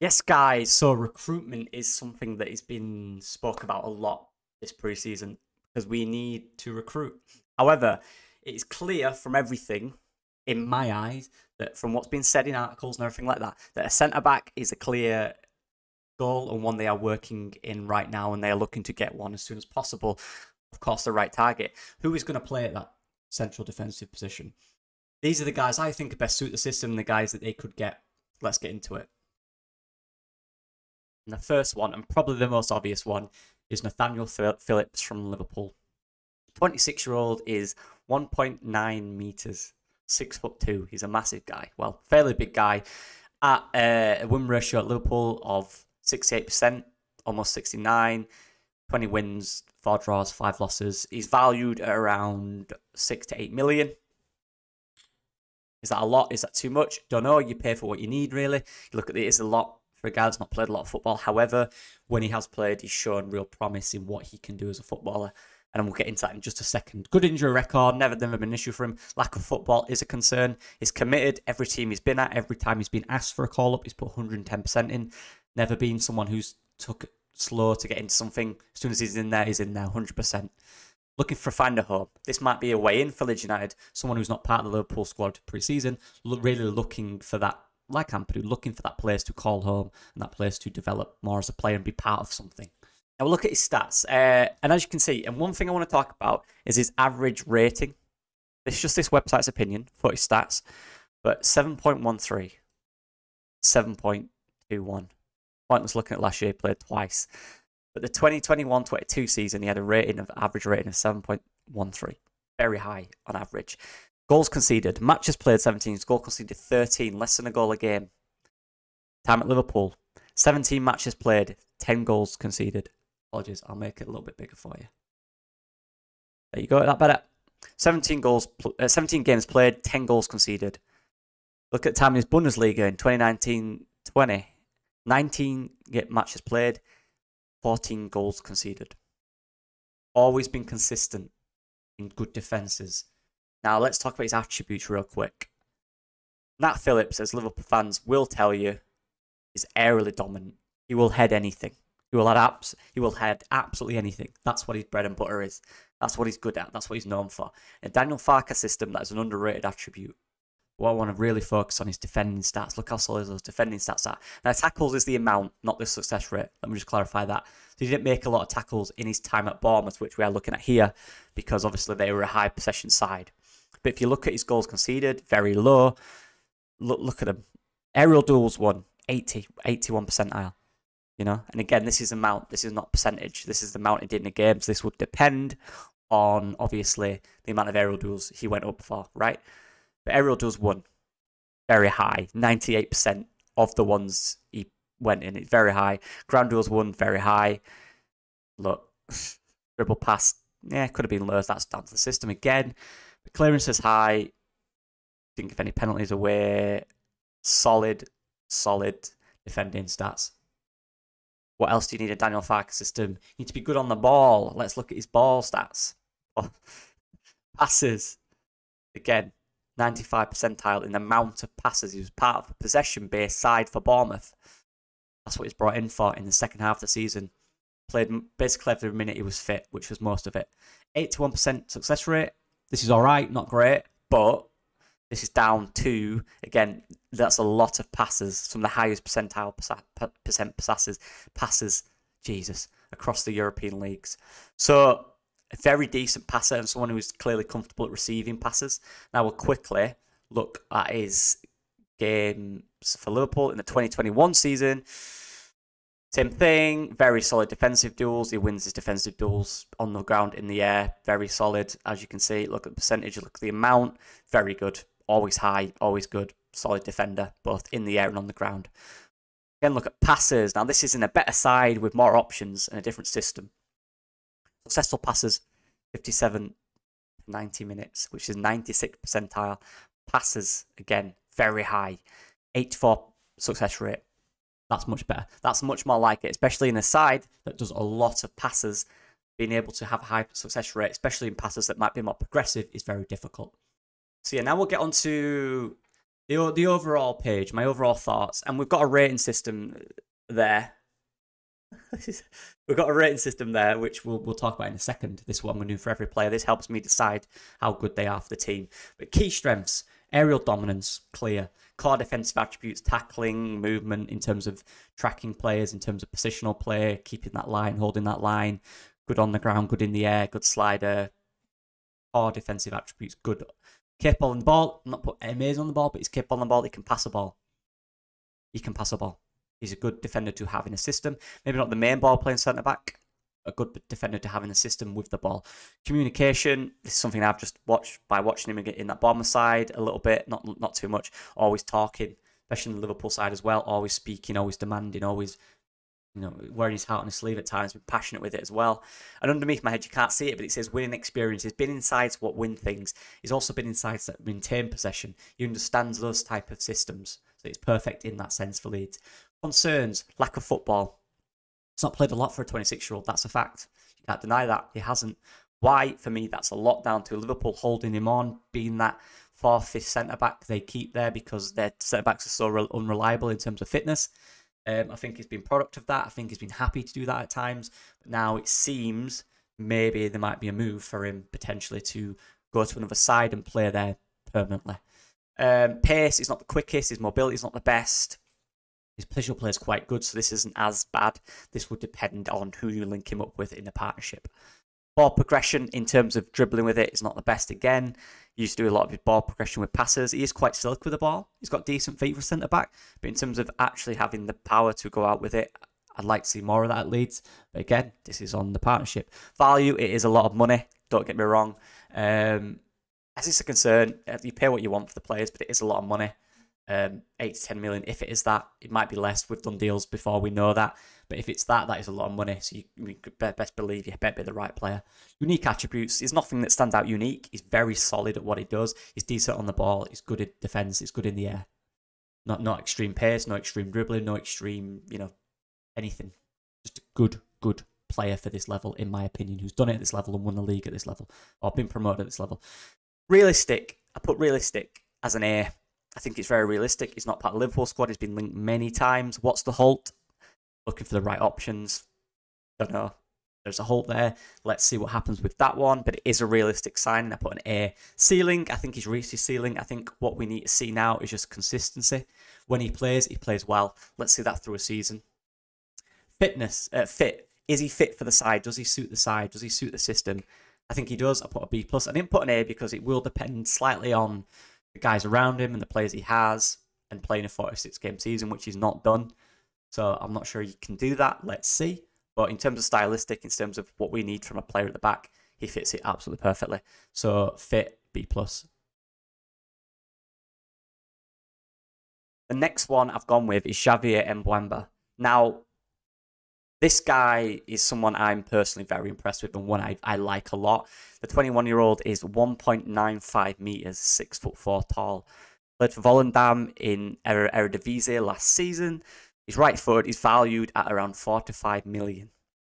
Yes, guys. So recruitment is something that has been spoke about a lot this preseason because we need to recruit. However, it is clear from everything, in my eyes, that from what's been said in articles and everything like that, that a centre back is a clear goal and one they are working in right now, and they are looking to get one as soon as possible. Of course, the right target. Who is going to play at that central defensive position? These are the guys I think best suit the system, and the guys that they could get. Let's get into it. And the first one, and probably the most obvious one, is Nathaniel Phillips from Liverpool. 26-year-old is 1.9 meters, 6'2". He's a massive guy. Well, fairly big guy. At a win ratio at Liverpool of 68%, almost 69, 20 wins, 4 draws, 5 losses. He's valued at around 6 to 8 million. Is that a lot? Is that too much? Don't know. You pay for what you need, really. You look at it, it's a lot for a guy that's not played a lot of football. However, when he has played, he's shown real promise in what he can do as a footballer. And we'll get into that in just a second. Good injury record, never been an issue for him. Lack of football is a concern. He's committed every team he's been at. Every time he's been asked for a call-up, he's put 110% in. Never been someone who's took it slow to get into something. As soon as he's in there, 100%. Looking for find a home. This might be a way in for Leeds United. Someone who's not part of the Liverpool squad pre-season, really looking for that, like Ampadu, looking for that place to call home and that place to develop more as a player and be part of something. Now we'll look at his stats. And as you can see, and one thing I want to talk about is his average rating. It's just this website's opinion for his stats. But 7.13, 7.21. Pointless looking at last year, he played twice. But the 2021-22 season, he had average rating of 7.13. Very high on average. Goals conceded. Matches played 17. Goals conceded 13. Less than a goal a game. Time at Liverpool. 17 matches played. 10 goals conceded. Apologies, I'll make it a little bit bigger for you. There you go, that better. 17 games played, 10 goals conceded. Look at time in his Bundesliga in 2019-20. 19 matches played, 14 goals conceded. Always been consistent in good defences. Now let's talk about his attributes real quick. Nat Phillips, as Liverpool fans will tell you, is aerially dominant. He will head anything. He will head absolutely anything. That's what his bread and butter is. That's what he's good at. That's what he's known for. In a Daniel Farke system, that is an underrated attribute. What I want to really focus on is defending stats. Look how solid those defending stats are. Now, tackles is the amount, not the success rate. Let me just clarify that. So he didn't make a lot of tackles in his time at Bournemouth, which we are looking at here, because obviously they were a high possession side. But if you look at his goals conceded, very low. Look at him. Aerial duels won, 81 percentile. You know, and again, this is amount. This is not percentage. This is the amount he did in the games. This would depend on, obviously, the amount of aerial duels he went up for, right? But aerial duels won very high. 98% of the ones he went in, it's very high. Ground duels won very high. Look, dribble pass, yeah, could have been low. That's down to the system again. The clearance is high. Didn't give any penalties away. Solid defending stats. What else do you need in a Daniel Farke system? You need to be good on the ball. Let's look at his ball stats. Oh. Passes. Again, 95 percentile in the amount of passes. He was part of a possession-based side for Bournemouth. That's what he's brought in for in the second half of the season. Played basically every minute he was fit, which was most of it. 81% success rate. This is all right, not great, but this is down to, again, that's a lot of passes, some of the highest percentile passes, Jesus, across the European leagues. So, a very decent passer and someone who is clearly comfortable at receiving passes. Now, we'll quickly look at his games for Liverpool in the 2021 season. Same thing, very solid defensive duels. He wins his defensive duels on the ground, in the air. Very solid, as you can see. Look at the percentage, look at the amount. Very good. Always high, always good. Solid defender, both in the air and on the ground. Again, look at passes. Now, this is in a better side with more options and a different system. Successful passes, 57, 90 minutes, which is 96 percentile. Passes, again, very high. 84 success rate. That's much better. That's much more like it, especially in a side that does a lot of passes. Being able to have a high success rate, especially in passes that might be more progressive, is very difficult. So yeah, now we'll get on to the overall page, my overall thoughts, and we've got a rating system there. We've got a rating system there, which we'll talk about in a second. This is what I'm going to do for every player. This helps me decide how good they are for the team. But key strengths: aerial dominance, clear. Core defensive attributes: tackling, movement in terms of tracking players, in terms of positional play, keeping that line, holding that line. Good on the ground, good in the air, good slider. Core defensive attributes: good. Capable on the ball. Not put amazing on the ball, but he's capable on the ball. He can pass a ball. He can pass a ball. He's a good defender to have in a system. Maybe not the main ball playing centre back. A good defender to have in a system with the ball. Communication. This is something I've just watched by watching him get in that Bournemouth side a little bit. Not too much. Always talking, especially in the Liverpool side as well. Always speaking, always demanding, always, wearing his heart on his sleeve at times, but passionate with it as well. And underneath my head, you can't see it, but it says winning experience. He's been in sides what win things. He's also been in sides that maintain possession. He understands those type of systems. So it's perfect in that sense for Leeds. Concerns: lack of football. He's not played a lot for a 26-year-old. That's a fact. You can't deny that. He hasn't. Why? For me, that's a lot down to Liverpool holding him on, being that 4th, 5th centre-back they keep there because their centre-backs are so unreliable in terms of fitness. I think he's been product of that. I think he's been happy to do that at times. But now it seems maybe there might be a move for him potentially to go to another side and play there permanently. Pace is not the quickest. His mobility is not the best. His positional play is quite good, so this isn't as bad. This would depend on who you link him up with in the partnership. Ball progression in terms of dribbling with it is not the best again. He used to do a lot of his ball progression with passes. He is quite slick with the ball. He's got decent feet for centre-back, but in terms of actually having the power to go out with it, I'd like to see more of that at Leeds. But again, this is on the partnership. Value, it is a lot of money. Don't get me wrong. As it's a concern, you pay what you want for the players, but it is a lot of money. 8 to 10 million. If it is that, it might be less. We've done deals before, we know that. But if it's that is a lot of money. So you could best believe you better be the right player. Unique attributes. There's nothing that stands out unique. He's very solid at what he does. He's decent on the ball. He's good at defence. He's good in the air. Not extreme pace, no extreme dribbling, no extreme, anything. Just a good player for this level, in my opinion, who's done it at this level and won the league at this level, or been promoted at this level. Realistic. I put realistic as an A. I think it's very realistic. He's not part of the Liverpool squad. He's been linked many times. What's the halt? Looking for the right options. Don't know. There's a halt there. Let's see what happens with that one. But it is a realistic signing. I put an A. Ceiling. I think he's reached his ceiling. I think what we need to see now is just consistency. When he plays well. Let's see that through a season. Fitness. Fit. Is he fit for the side? Does he suit the side? Does he suit the system? I think he does. I put a B+. I didn't put an A because it will depend slightly on the guys around him and the players he has, and playing a 46-game season, which he's not done. So I'm not sure he can do that. Let's see. But in terms of stylistic, in terms of what we need from a player at the back, he fits it absolutely perfectly. So fit, B+. The next one I've gone with is Xavier Mbwamba. Now, this guy is someone I'm personally very impressed with and one I like a lot. The 21-year-old is 1.95 metres, 6'4" tall. Played for Volendam in Eredivisie last season. He's right-footed. He's valued at around 4 to 5 million.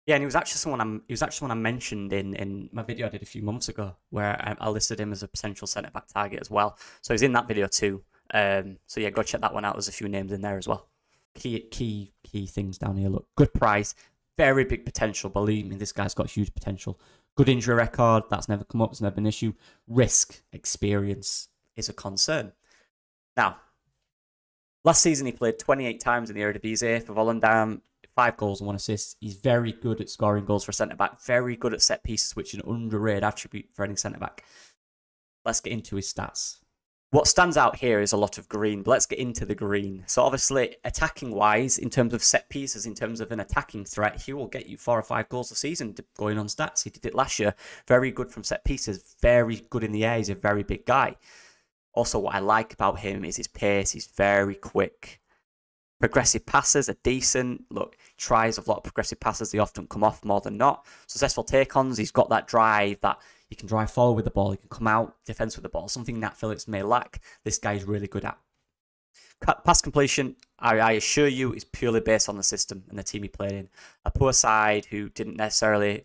Yeah, and he was actually someone I mentioned in my video I did a few months ago, where I listed him as a potential centre-back target as well. So he's in that video too. So yeah, go check that one out. There's a few names in there as well. Key things down here. Look, good price, very big potential. Believe me, this guy's got huge potential. Good injury record, that's never come up, it's never been an issue. Risk, experience is a concern. Now, last season he played 28 times in the Eredivisie for Volendam, 5 goals and 1 assist. He's very good at scoring goals for a centre-back, very good at set pieces, which is an underrated attribute for any centre-back. Let's get into his stats. What stands out here is a lot of green, but let's get into the green. So obviously, attacking-wise, in terms of set pieces, in terms of an attacking threat, he will get you 4 or 5 goals a season going on stats. He did it last year. Very good from set pieces, very good in the air. He's a very big guy. Also, what I like about him is his pace. He's very quick. Progressive passes are decent. Look, he tries a lot of progressive passes. They often come off more than not. Successful take-ons. He's got that drive that he can drive forward with the ball. He can come out defense with the ball. Something Nat Phillips may lack. This guy is really good at. Pass completion, I assure you, is purely based on the system and the team he played in. A poor side who didn't necessarily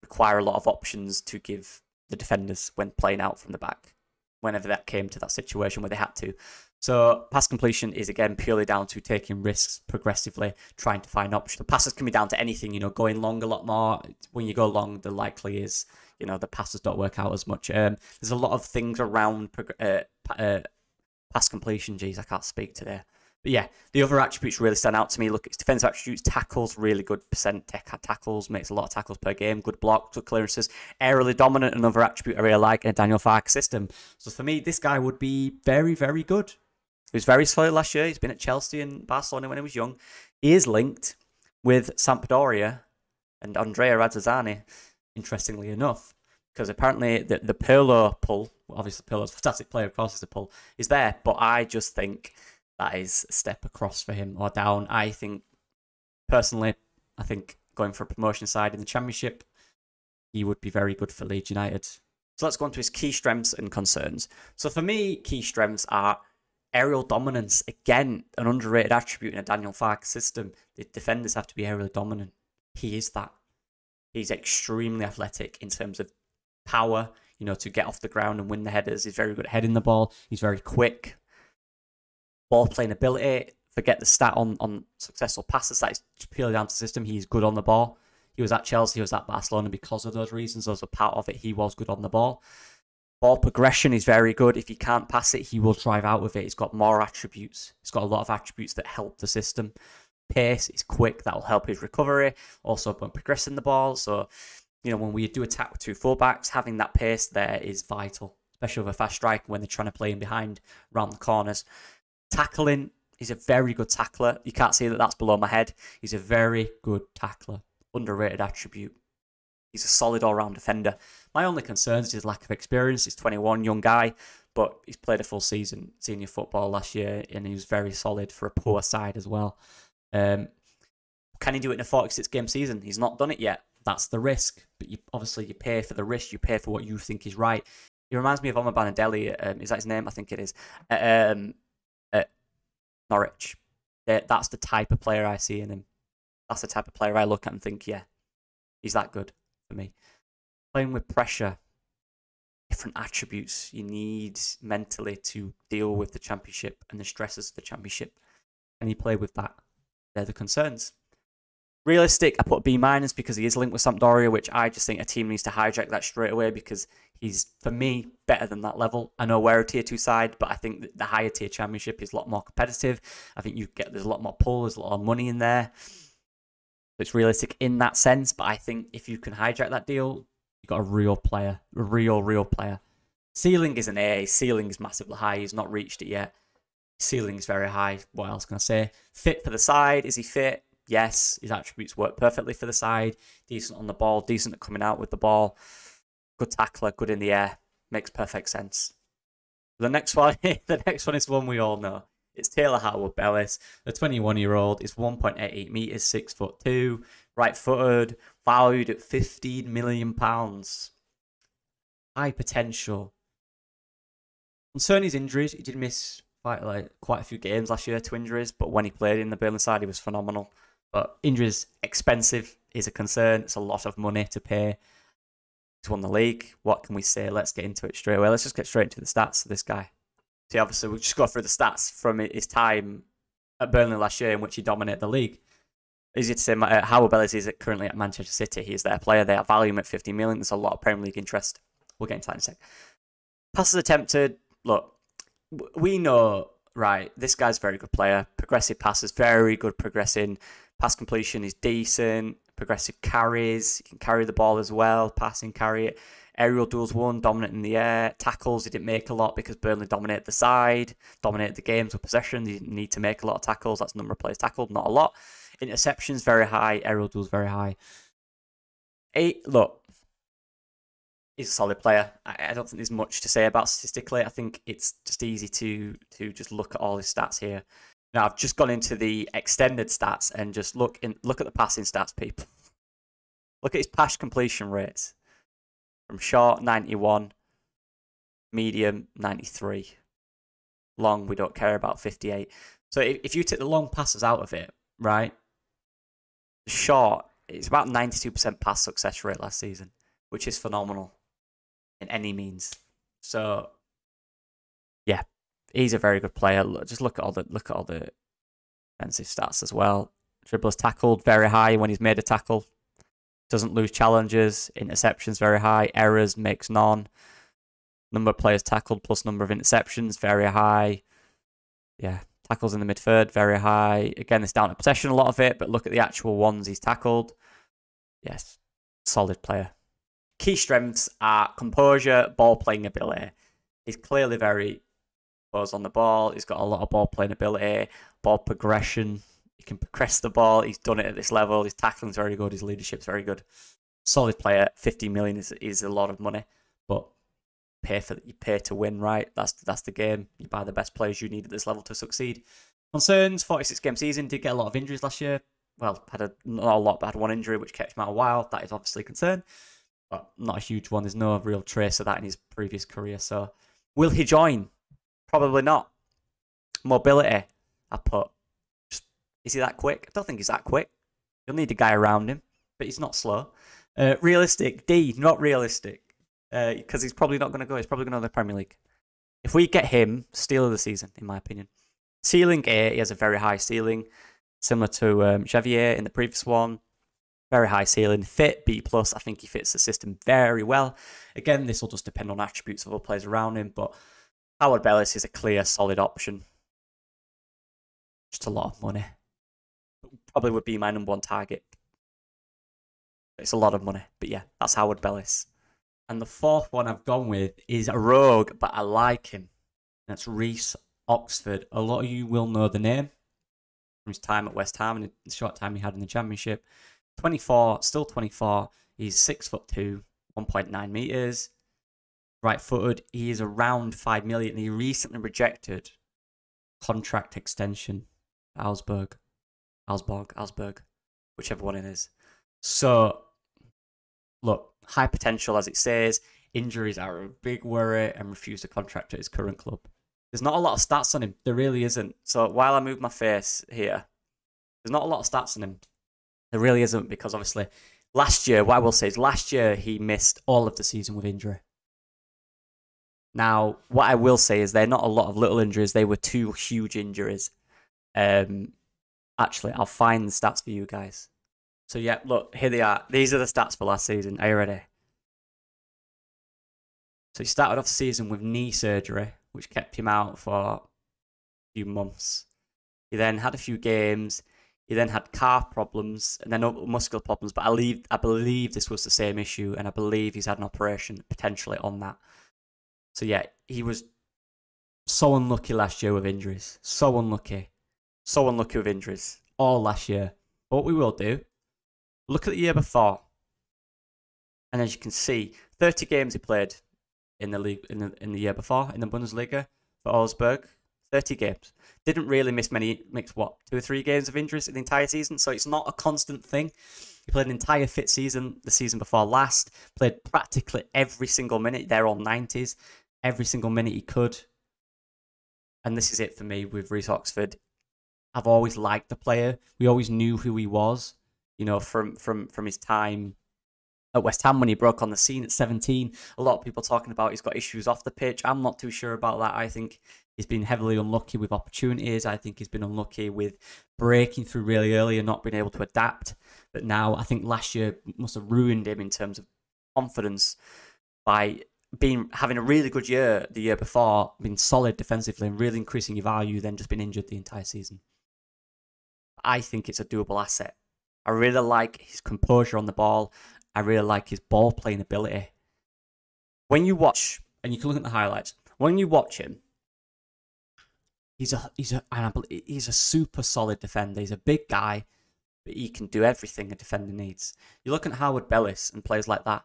require a lot of options to give the defenders when playing out from the back. whenever that came to that situation where they had to. So pass completion is, again, purely down to taking risks progressively, trying to find options. The passes can be down to anything, going long a lot more. When you go long, the likely is, the passes don't work out as much. There's a lot of things around pass completion. Jeez, I can't speak today. But yeah, the other attributes really stand out to me. Look, it's defensive attributes, tackles, really good percent tackles, makes a lot of tackles per game, good blocks, good clearances. Aerially dominant, another attribute I really like in a Daniel Farke system. So for me, this guy would be very, very good. He was very solid last year. He's been at Chelsea and Barcelona when he was young. He is linked with Sampdoria and Andrea Radzazzani, interestingly enough, because apparently the Pirlo pull, obviously Pirlo's a fantastic player, of course it's a pull, is there, but I just think that is a step across for him or down. Personally, I think going for a promotion side in the Championship, he would be very good for Leeds United. So let's go on to his key strengths and concerns. So for me, key strengths are aerial dominance. Again, an underrated attribute in a Daniel Farke system. The defenders have to be aerially dominant. He is that. He's extremely athletic in terms of power, to get off the ground and win the headers. He's very good at heading the ball. He's very quick. Ball playing ability, forget the stat on successful passes. That is purely down to system. He's good on the ball. He was at Chelsea, he was at Barcelona because of those reasons. Those were part of it. He was good on the ball. Ball progression is very good. If he can't pass it, he will drive out with it. He's got more attributes. He's got a lot of attributes that help the system. Pace is quick. That will help his recovery. Also, when progressing the ball. So, when we do attack with two fullbacks, having that pace there is vital, especially with a fast striker when they're trying to play in behind around the corners. Tackling, he's a very good tackler. You can't see that that's below my head. He's a very good tackler. Underrated attribute. He's a solid all-round defender. My only concern is his lack of experience. He's 21, young guy, but he's played a full season senior football last year, and he was very solid for a poor side as well. Can he do it in a 46-game season? He's not done it yet. That's the risk. But obviously you pay for the risk. You pay for what you think is right. He reminds me of Omar Banadelli. Is that his name? I think it is. Norwich. That's the type of player I see in him. That's the type of player I look at and think, yeah, he's that good for me. Playing with pressure, different attributes you need mentally to deal with the Championship and the stresses of the Championship. Can he play with that? They're the concerns. Realistic, I put a B- because he is linked with Sampdoria, which I just think a team needs to hijack that straight away because he's, for me, better than that level. I know we're a tier 2 side, but I think that the higher tier Championship is a lot more competitive. I think there's a lot more pull, there's a lot of money in there. It's realistic in that sense, but I think if you can hijack that deal, you've got a real player, a real player. Ceiling is an A, ceiling is massively high, he's not reached it yet. Ceiling is very high, what else can I say? Fit for the side, is he fit? Yes, his attributes work perfectly for the side. Decent on the ball, decent at coming out with the ball. Good tackler, good in the air. Makes perfect sense. The next one is one we all know. It's Taylor Harwood-Bellis. The 21-year-old is 1.88 metres, 6'2", right-footed, valued at £15 million. High potential. Concerning his injuries, he did miss quite a few games last year to injuries, but when he played in the Burnley side, he was phenomenal. But injuries, expensive, is a concern. It's a lot of money to pay. He's won the league. What can we say? Let's get into it straight away. Let's just get straight into the stats of this guy. See, obviously, we'll just go through the stats from his time at Burnley last year in which he dominated the league. Easy to say, Harwood-Bellis is currently at Manchester City. He is their player. They value him at 50 million. There's a lot of Premier League interest. We'll get into that in a sec. Passes attempted. Look, we know, right, this guy's a very good player. Progressive passes, very good progressing. Pass completion is decent. Progressive carries. He can carry the ball as well. Passing, carry it. Aerial duels won, dominant in the air. Tackles, he didn't make a lot because Burnley dominated the side. Dominated the games with possession. He didn't need to make a lot of tackles. That's the number of players tackled, not a lot. Interceptions, very high. Aerial duels, very high. Look, he's a solid player. I don't think there's much to say about statistically. I think it's just easy to just look at all his stats here. Now, I've just gone into the extended stats and just look at the passing stats, people. Look at his pass completion rates. From short, 91. Medium, 93. Long, we don't care about, 58. So if you take the long passes out of it, right? Short, it's about 92% pass success rate last season, which is phenomenal in any means. So yeah, he's a very good player. Just look at all the defensive stats as well. Dribbles tackled very high when he's made a tackle. Doesn't lose challenges. Interceptions very high. Errors makes none. Number of players tackled plus number of interceptions very high. Yeah, tackles in the midfield very high. Again, it's down to possession a lot of it, but look at the actual ones he's tackled. Yes, solid player. Key strengths are composure, ball playing ability. He's clearly very composed on the ball. He's got a lot of ball playing ability, ball progression. He can progress the ball. He's done it at this level. His tackling's very good. His leadership's very good. Solid player. 50 million is a lot of money, but you pay to win, right? That's the game. You buy the best players you need at this level to succeed. Concerns: 46 game season. Did get a lot of injuries last year. Well, not a lot, but had one injury which kept him out a while. That is obviously a concern, but not a huge one. There's no real trace of that in his previous career. So, will he join? Probably not. Mobility, I put. Is he that quick? I don't think he's that quick. You'll need a guy around him, but he's not slow. Realistic, D, not realistic. Because he's probably not going to go. He's probably going to the Premier League. If we get him, steal of the season, in my opinion. Ceiling A, he has a very high ceiling, similar to Xavier in the previous one. Very high ceiling. Fit, B+. I think he fits the system very well. Again, this will just depend on attributes of other players around him, but Howard Bellis is a clear, solid option. Just a lot of money. Probably would be my number one target. It's a lot of money, but yeah, that's Howard Bellis. And the fourth one I've gone with is a rogue, but I like him. That's Reece Oxford. A lot of you will know the name from his time at West Ham and the short time he had in the Championship. 24, still 24. He's 6'2", 1.9 meters. Right-footed. He is around 5 million. He recently rejected contract extension at Augsburg, whichever one it is. So, look, high potential as it says. Injuries are a big worry and refused a contract at his current club. There's not a lot of stats on him. There really isn't. So while I move my face here, there's not a lot of stats on him. There really isn't, because obviously last year, what I will say is last year he missed all of the season with injury. Now, what I will say is they're not a lot of little injuries. They were 2 huge injuries. Actually, I'll find the stats for you guys. So yeah, look, here they are. These are the stats for last season. Are you ready? So he started off the season with knee surgery, which kept him out for a few months. He then had a few games. He then had calf problems and then muscular problems. But I believe this was the same issue, and I believe he's had an operation potentially on that. So yeah, he was so unlucky last year with injuries. So unlucky. So unlucky with injuries. All last year. But what we will do, look at the year before. And as you can see, 30 games he played in the league in the year before, in the Bundesliga for Augsburg. 30 games. Didn't really miss 2 or 3 games of injuries in the entire season. So it's not a constant thing. He played an entire fit season the season before last. Played practically every single minute. They're all 90s. Every single minute he could. And this is it for me with Reece Oxford. I've always liked the player. We always knew who he was, you know, from his time at West Ham when he broke on the scene at 17. A lot of people talking about he's got issues off the pitch. I'm not too sure about that. I think he's been heavily unlucky with opportunities. I think he's been unlucky with breaking through really early and not being able to adapt. But now I think last year must have ruined him in terms of confidence by having a really good year the year before, being solid defensively and really increasing your value, then just been injured the entire season. I think it's a doable asset. I really like his composure on the ball. I really like his ball playing ability. When you watch, and you can look at the highlights, when you watch him, he's a super solid defender. He's a big guy, but he can do everything a defender needs. You look at Howard Bellis and players like that.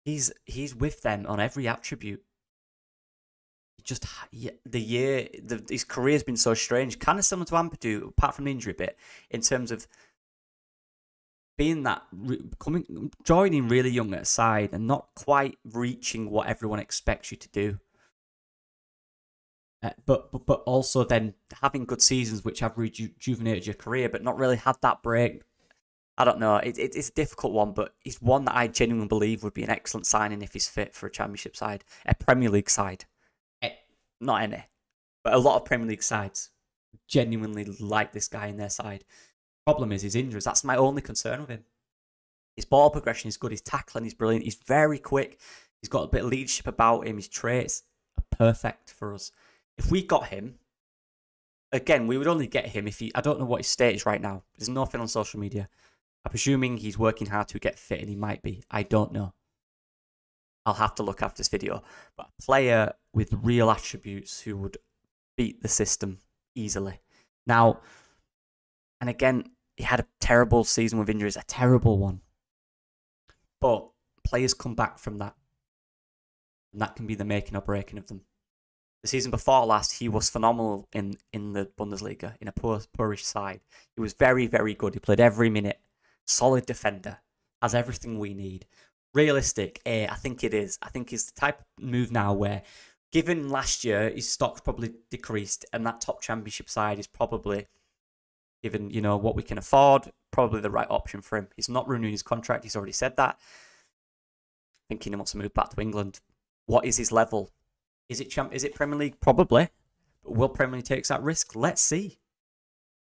He's with them on every attribute. His career's been so strange, kind of similar to Ampadu, apart from the injury bit, in terms of being joining really young at a side and not quite reaching what everyone expects you to do. But also then having good seasons which have rejuvenated your career, but not really had that break. I don't know. It's a difficult one, but he's one that I genuinely believe would be an excellent signing if he's fit for a Championship side, a Premier League side. Not any. But a lot of Premier League sides genuinely like this guy in their side. Problem is his injuries. That's my only concern with him. His ball progression is good. His tackling is brilliant. He's very quick. He's got a bit of leadership about him. His traits are perfect for us. If we got him, again, we would only get him if he... I don't know what his state is right now. There's nothing on social media. I'm presuming he's working hard to get fit, and he might be. I don't know. I'll have to look after this video. But a player with real attributes who would beat the system easily. Now, and again, he had a terrible season with injuries. A terrible one. But players come back from that. And that can be the making or breaking of them. The season before last, he was phenomenal in the Bundesliga, in a poorish side. He was very, very good. He played every minute. Solid defender. Has everything we need. Realistic, I think it is. I think it's the type of move now where, given last year, his stock's probably decreased, and that top championship side is probably, given, you know, what we can afford, probably the right option for him. He's not renewing his contract. He's already said that. Thinking he wants to move back to England. What is his level? Is it Premier League? Probably. But will Premier League take that risk? Let's see.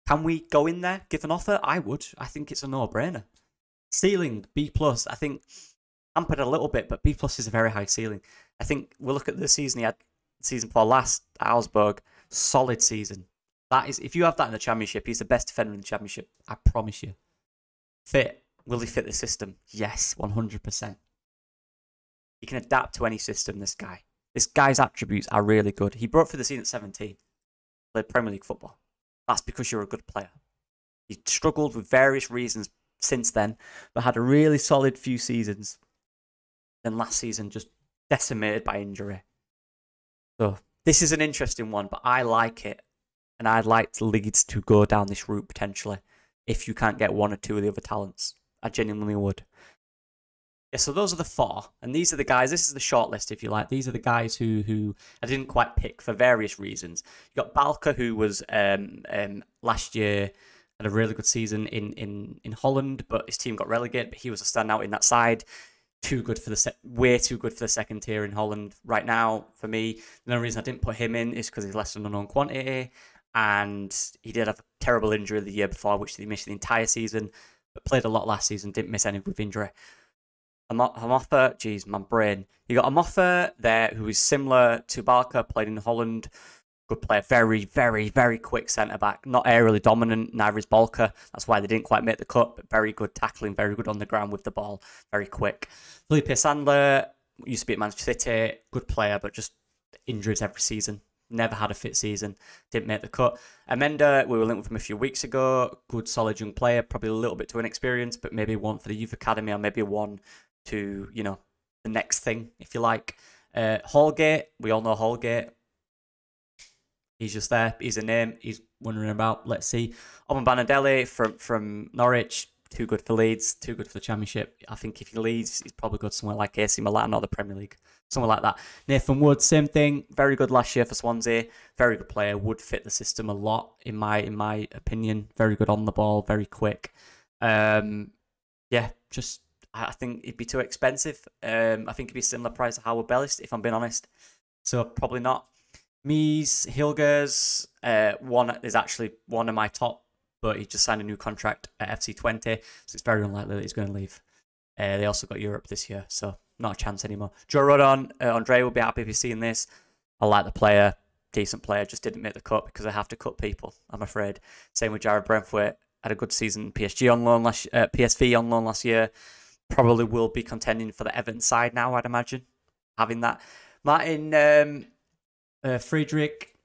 Can we go in there, give an offer? I would. I think it's a no-brainer. Ceiling, B+. I think hampered a little bit, but B+ is a very high ceiling. I think we'll look at the season he had, season before last at Augsburg. Solid season. That is, if you have that in the Championship, he's the best defender in the Championship. I promise you. Fit. Will he fit the system? Yes, 100%. He can adapt to any system, this guy. This guy's attributes are really good. He broke through the season at 17. Played Premier League football. That's because you're a good player. He struggled with various reasons since then, but had a really solid few seasons. Then last season, just decimated by injury. So, this is an interesting one, but I like it. And I'd like Leeds to go down this route potentially, if you can't get one or two of the other talents. I genuinely would. Yeah, so those are the four. And these are the guys, this is the short list, if you like. These are the guys who I didn't quite pick for various reasons. You got Balker, who was last year, had a really good season in Holland, but his team got relegated, but he was a standout in that side. Too good for way too good for the second tier in Holland right now for me. The only reason I didn't put him in is because he's less than an unknown quantity, and he did have a terrible injury the year before, which he missed the entire season, but played a lot last season, didn't miss any with injury. Amoffa, geez, my brain. You got Amoffa there, who is similar to Barker, played in Holland. Good player, very, very, very quick centre-back. Not aerially dominant, neither is Balker. That's why they didn't quite make the cut, but very good tackling, very good on the ground with the ball, very quick. Felipe Sandler, used to be at Manchester City, good player, but just injuries every season. Never had a fit season, didn't make the cut. Amenda, we were linked with him a few weeks ago. Good, solid young player, probably a little bit too inexperienced, but maybe one for the youth academy, or maybe one to, you know, the next thing, if you like. Holgate, we all know Holgate. He's just there. He's a name. He's wondering about. Let's see. Oman Banadelli from Norwich. Too good for Leeds. Too good for the Championship. I think if he leaves, he's probably good somewhere like AC Milan or the Premier League. Somewhere like that. Nathan Wood, same thing. Very good last year for Swansea. Very good player. Would fit the system a lot, in my opinion. Very good on the ball. Very quick. Yeah, just... I think it'd be too expensive. I think it'd be a similar price to Howard Bellis, if I'm being honest. So probably not. Mies, Hilgers, one is actually one of my top, but he just signed a new contract at FC20, so it's very unlikely that he's going to leave. They also got Europe this year, so not a chance anymore. Joe Rodon, Andre will be happy if he's seeing this. I like the player, decent player, just didn't make the cut because I have to cut people, I'm afraid. Same with Jared Brentford, had a good season, PSV on loan last year. Probably will be contending for the Everton side now, I'd imagine, having that. Martin Friedrich,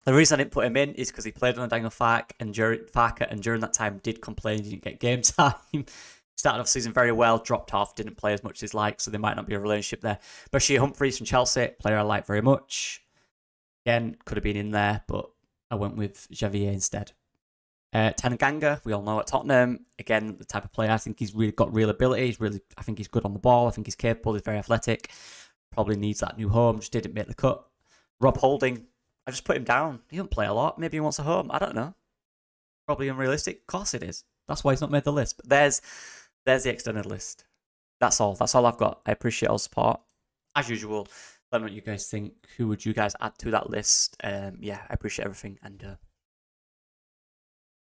the reason I didn't put him in is because he played on Daniel Farke, and during that time did complain he didn't get game time. Started off the season very well, dropped off, didn't play as much as he'd like, so there might not be a relationship there. Bashir Humphries from Chelsea, player I like very much. Again, could have been in there, but I went with Javier instead. Tanganga, we all know at Tottenham. Again, the type of player, I think he's really got real ability. I think he's good on the ball. I think he's capable. He's very athletic. Probably needs that new home. Just didn't make the cut. Rob Holding, I just put him down. He doesn't play a lot. Maybe he wants a home. I don't know. Probably unrealistic. Of course it is. That's why he's not made the list. But there's the extended list. That's all. That's all I've got. I appreciate all support. As usual, Let me know what you guys think. Who would you guys add to that list? Yeah, I appreciate everything, and